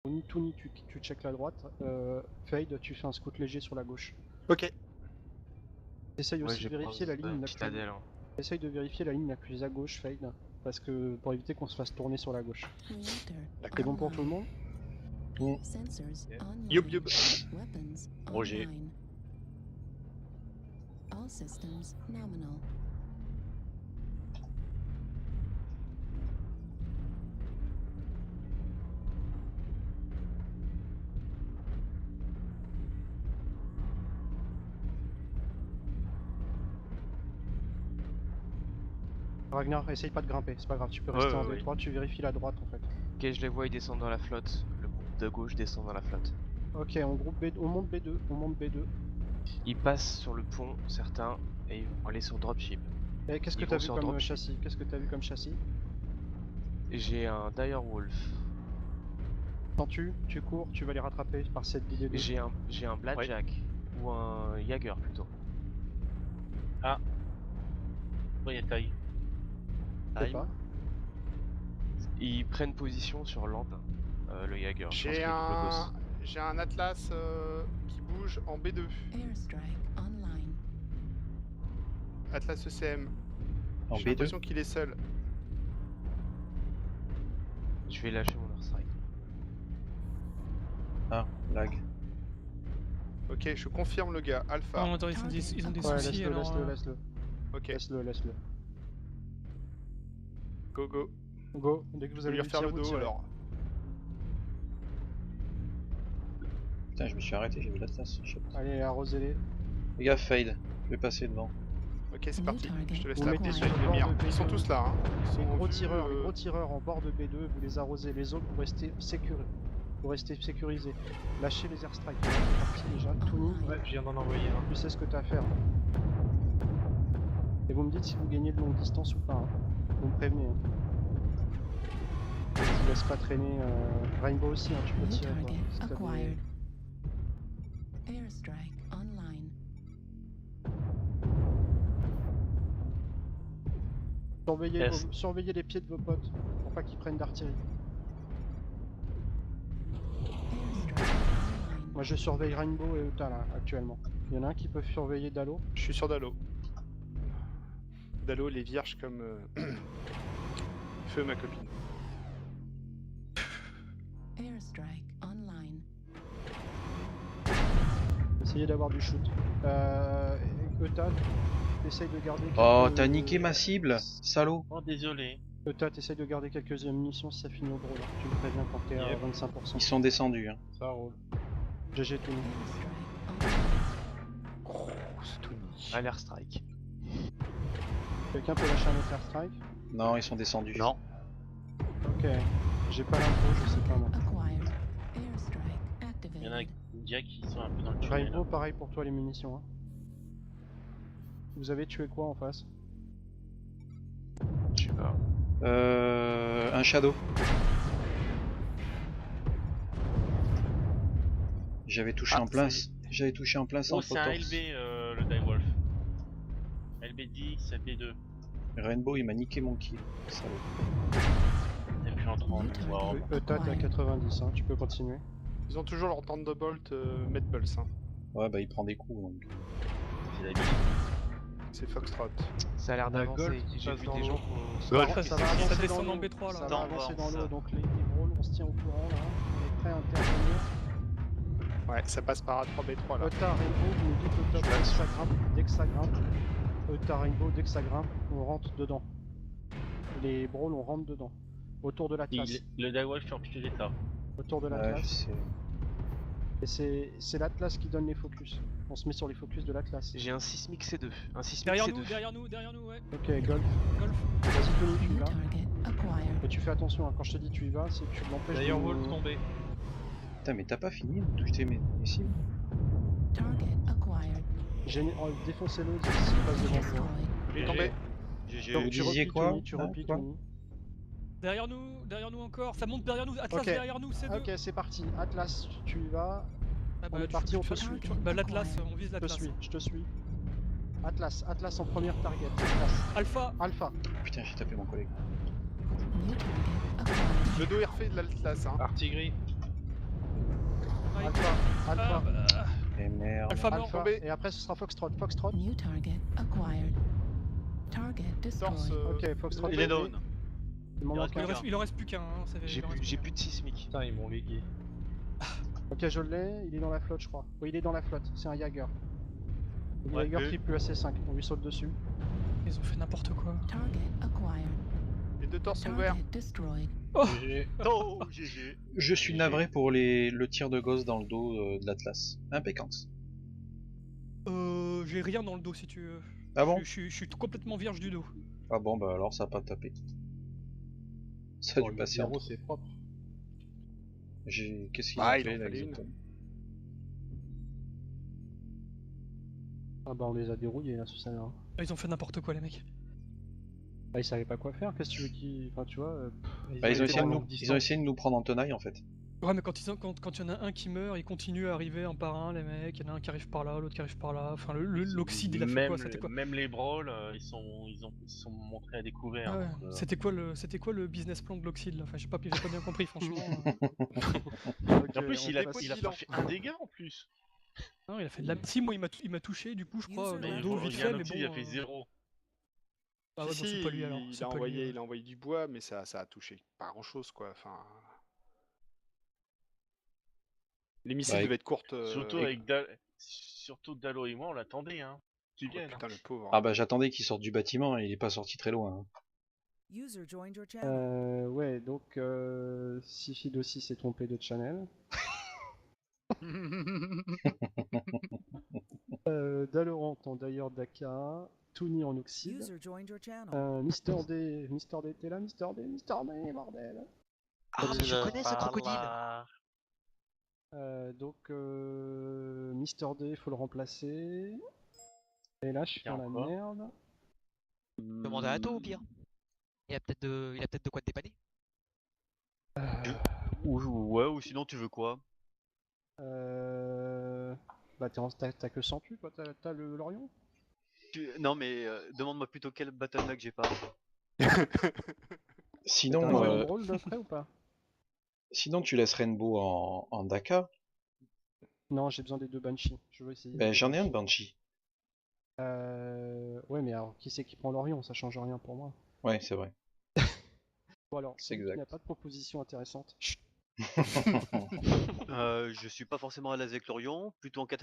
Toony, tu check la droite. Fade, tu fais un scout léger sur la gauche. Ok. Essaye Ouais, aussi de vérifier la ligne la plus... citadelle. Hein. Essaye de vérifier la ligne la plus à gauche, Fade. Parce que pour éviter qu'on se fasse tourner sur la gauche. C'est bon pour tout le monde? Yup yup. Roger. Ragnar, essaye pas de grimper, c'est pas grave, tu peux rester en D3, tu vérifies la droite en fait. Ok, je les vois, ils descendent dans la flotte. Le groupe de gauche descend dans la flotte. Ok, on monte B2, on monte B2. Ils passent sur le pont, certains, et ils vont aller sur dropship. Et qu'est-ce que t'as vu comme châssis? Qu'est-ce que t'as vu comme châssis? J'ai un Direwolf. Tu cours, tu vas les rattraper par cette D2. J'ai un Blackjack, ou un Jaeger plutôt. Ah. Oui, il y a taille. Pas. Ils prennent position sur l'Antin, le Jaeger. J'ai un Atlas qui bouge en B2. Atlas ECM. J'ai l'impression qu'il est seul. Je vais lâcher mon airstrike. Ah, lag. Ok, je confirme le gars, Alpha. Non, attends, ils ont des soucis alors... Laisse-le. Ok. Laisse-le. Go. Go, dès que vous allez lui refaire le dos alors. Putain, je me suis arrêté, j'ai vu l'Atlas. Allez, arrosez-les. Les gars, fade, je vais passer devant. Ok, c'est parti, je te laisse Vous la mettez sur avec le les bord miens. de B2. Ils sont tous là, hein. Les gros tireurs en bord de B2, vous les arrosez, les autres vous restez sécurisés. Lâchez les airstrikes, c'est parti déjà, Toony. Ouais, je viens d'en envoyer un. Tu sais ce que t'as à faire. Et vous me dites si vous gagnez de longue distance ou pas. Hein. Vous me prévenez. Hein. Je vous laisse pas traîner. Rainbow aussi, hein, tu peux tirer. Toi, si t'as des... Surveillez les pieds de vos potes pour pas qu'ils prennent d'artillerie. Moi je surveille Rainbow et Uta là actuellement. Il y en a un qui peut surveiller Dalo. Je suis sur Dalo. Dalo, les vierges comme feu ma copine. Essayez d'avoir du shoot. Uta, essaye de garder quelques... Oh, t'as niqué ma cible, salaud. Oh, désolé. Uta, t'essayes de garder quelques munitions si ça finit au gros là. Tu me préviens quand t'es à 25%. Ils sont descendus. Hein. Ça roule. GG Toony. Oh, c'est Toony. À l'airstrike. Quelqu'un peut lâcher un autre airstrike? Non, ils sont descendus. Non. Ok. J'ai pas l'info, je sais pas moi. Il y en a qui sont un peu dans le tunnel. Rainbow, pareil pour toi les munitions. Hein. Vous avez tué quoi en face? Je sais pas. Un shadow. J'avais touché en plein. J'avais touché en plein sans Oh, c'est un LB le Direwolf. LB10, LB2. Rainbow il m'a niqué mon kill. Salaud. Et puis en 30, wow. Uta t'es à 90, hein. Tu peux continuer. Ils ont toujours leur Thunderbolt Medpulse. Hein. Ouais, bah il prend des coups donc. C'est la vie. C'est Foxtrot. Ça a l'air d'avancer. J'ai vu des gens qui ont... Golf, Ça va avancer descend dans en l'eau. B3 là. Ça va avancer dans l'eau, donc les brawls, on se tient au courant là. On est prêt à intervenir. Ouais, ça passe par A3B3 là. Uta, Rainbow, vous nous dites Uta dès que ça grimpe. Uta, Rainbow, dès que ça grimpe, on rentre dedans. Les brawls, on rentre dedans. Autour de l'Atlas. Le Direwolf fait empiler l'état. Autour de Ouais, l'Atlas. Et c'est l'Atlas qui donne les focus. On se met sur les focus de l'Atlas. J'ai un Sismic C2. Un Sismic Derrière C2. nous, ouais. Ok, Golf. Vas-y Tony, tu y vas. Et tu fais attention, hein. Quand je te dis tu y vas, c'est que tu l'empêches de... Direwolf tombé. Putain, mais t'as pas fini de toucher mes cibles. Défoncez-le s'il passe devant vous. Il est tombé. Donc Vous tu disiez repies quoi? Tony, tu repies Quoi Tony. Derrière nous encore, ça monte derrière nous, Atlas Ok. derrière nous, c'est deux. Ok, c'est parti. Atlas, tu y vas. Ah On est parti, on te suit. Bah l'Atlas, on vise Je te l'Atlas. suis, je te suis. Atlas en première target. Atlas. Alpha. Putain, j'ai tapé mon collègue. Le dos est refait de l'Atlas. Hein. Artillerie. Alpha, Alpha, Ah, Et merde. Alpha mort. Alpha, et après ce sera Foxtrot, Foxtrot. New target acquired. Target Torse, destroyed. Ok, Foxtrot. Il est down. Il m'en manque Il un. en reste plus qu'un. Hein, ça fait- il en reste J'ai plus plus de sismique. Putain, ils m'ont légué. Ok, je l'ai, il est dans la flotte, je crois. Oui, il est dans la flotte, c'est un Jaeger. Le Ouais, Jaeger et- triple AC5, on lui saute dessus. qu'un. Ils ont fait n'importe quoi. Target acquired. les deux torses sont verts. Target destroyed. GG. Oh, GG. Je suis navré pour le tir de gosse dans le dos de l'Atlas. Impeccable. J'ai rien dans le dos si tu veux. Ah bon? Je suis complètement vierge du dos. Ah bon, bah alors ça a pas tapé. Ça a dû passer entre. c'est propre. Qu'est-ce qu'il Ah, a il en fait là fallait une. exactement? Ah bah on les a dérouillés là, sous ça. Hein. Ah, ils ont fait n'importe quoi les mecs. Ah, ils savaient pas quoi faire, qu'est-ce que tu veux qu'ils. Enfin, tu vois. Bah, ils ont étaient essayé de dans nous, longue ils ont distance. essayé de nous prendre en tenaille en fait. Ouais, mais quand il y en a un qui meurt, ils continuent à arriver un par un, les mecs. Il y en a un qui arrive par là, l'autre qui arrive par là. Enfin, l'Oxide, il a fait Même quoi? C'était quoi? Même les brawls, ils sont montrés à découvrir. Ah ouais, donc, c'était quoi le business plan de l'Oxide là? Enfin, j'ai pas bien compris, franchement. Ok, En plus, on il a passe- pas fait un dégât en plus. Non, il a fait de la. Si, moi, il m'a touché, du coup, je crois, dans Mais le dos vite fait, mais bon. Il a fait 0. Ah ouais, Si, bon, c'est pas lui alors. il c'est a pas envoyé, lui, il a envoyé du bois, mais ça a touché pas grand chose quoi. Enfin, les missiles Ouais. devaient être courtes. Surtout Dalo et moi, on l'attendait, hein. Qu'ils Oh, viennent. putain, le pauvre. Ah bah j'attendais qu'il sorte du bâtiment et il est pas sorti très loin. Hein. User joined your channel. Ouais, donc Sifid aussi s'est trompé de channel. Dalorant en d'ailleurs Daka, Tony en Oxide. User joined your channel. Mister D, t'es là, Mister D, bordel. Ah, mais je connais ce crocodile. Donc Mister D, faut le remplacer. Et là, je suis Et dans la encore merde. Demande à Atto au pire. Il a peut-être de quoi te dépanner. Ou sinon tu veux quoi? Bah t'as que 100 pu, toi, t'as le Lorion. Non mais demande-moi plutôt quel battle lag j'ai pas. Sinon, T'as un rôle d'après ou pas? sinon tu laisses Rainbow en Daka. Non, j'ai besoin des deux Banshee. Je veux essayer. Ben j'en ai un de Banshee. Ouais, mais alors, qui c'est qui prend l'Orion? Ça change rien pour moi. Ouais, c'est vrai. Bon, alors, C'est il n'y exact. a pas de proposition intéressante. Chut. Je suis pas forcément à l'aise avec l'Orion, plutôt en 4